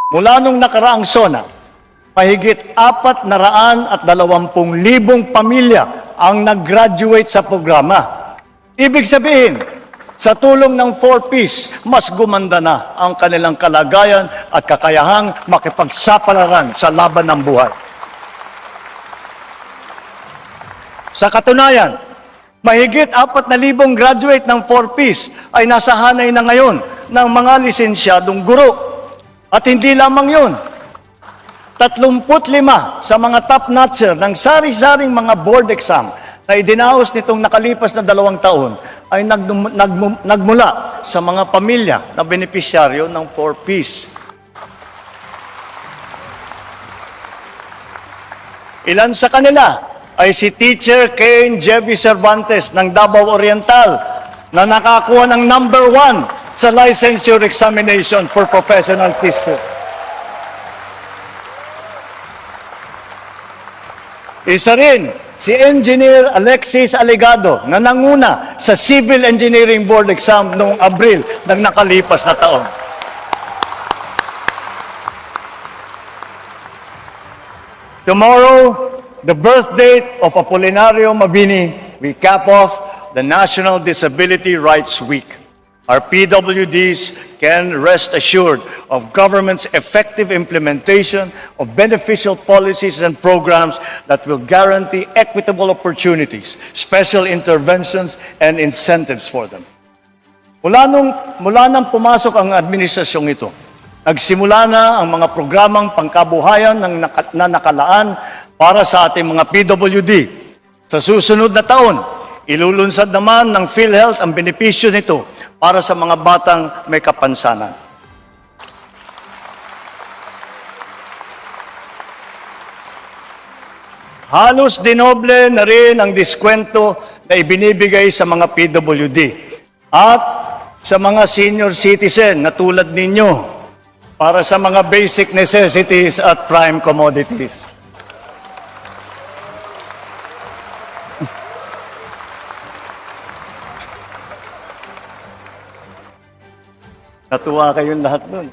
Mula nung nakaraang SONA, mahigit 420,000 pamilya ang nag-graduate sa programa. Ibig sabihin, sa tulong ng 4Ps, mas gumanda na ang kanilang kalagayan at kakayahang makipagsapalaran sa laban ng buhay. Sa katunayan, mahigit 4,000 graduate ng 4Ps ay nasa hanay na ngayon ng mga lisensyadong guro. At hindi lamang yun, 35 sa mga top-notcher ng sari-saring mga board exam na idinaos nitong nakalipas na 2 taon ay nagmula sa mga pamilya na benepisyaryo ng 4Ps. Ilan sa kanila ay si Teacher Kane Jevy Cervantes ng Davao Oriental na nakakuha ng number 1 sa licensure examination for professional teachers. Isa rin si Engineer Alexis Aligado na nanguna sa Civil Engineering Board exam noong Abril ng nakalipas na taon. Tomorrow, the birth date of Apolinario Mabini, we cap off the National Disability Rights Week. Our PWDs can rest assured of government's effective implementation of beneficial policies and programs that will guarantee equitable opportunities, special interventions, and incentives for them. Mula nang pumasok ang administrasyong ito, nagsimula na ang mga programang pangkabuhayan na nakalaan para sa ating mga PWD. Sa susunod na taon, ilulunsad naman ng PhilHealth ang benepisyo nito para sa mga batang may kapansanan. Halos dinoble na rin ang diskwento na ibinibigay sa mga PWD at sa mga senior citizen na tulad ninyo para sa mga basic necessities at prime commodities. Natuwa kayong lahat nun.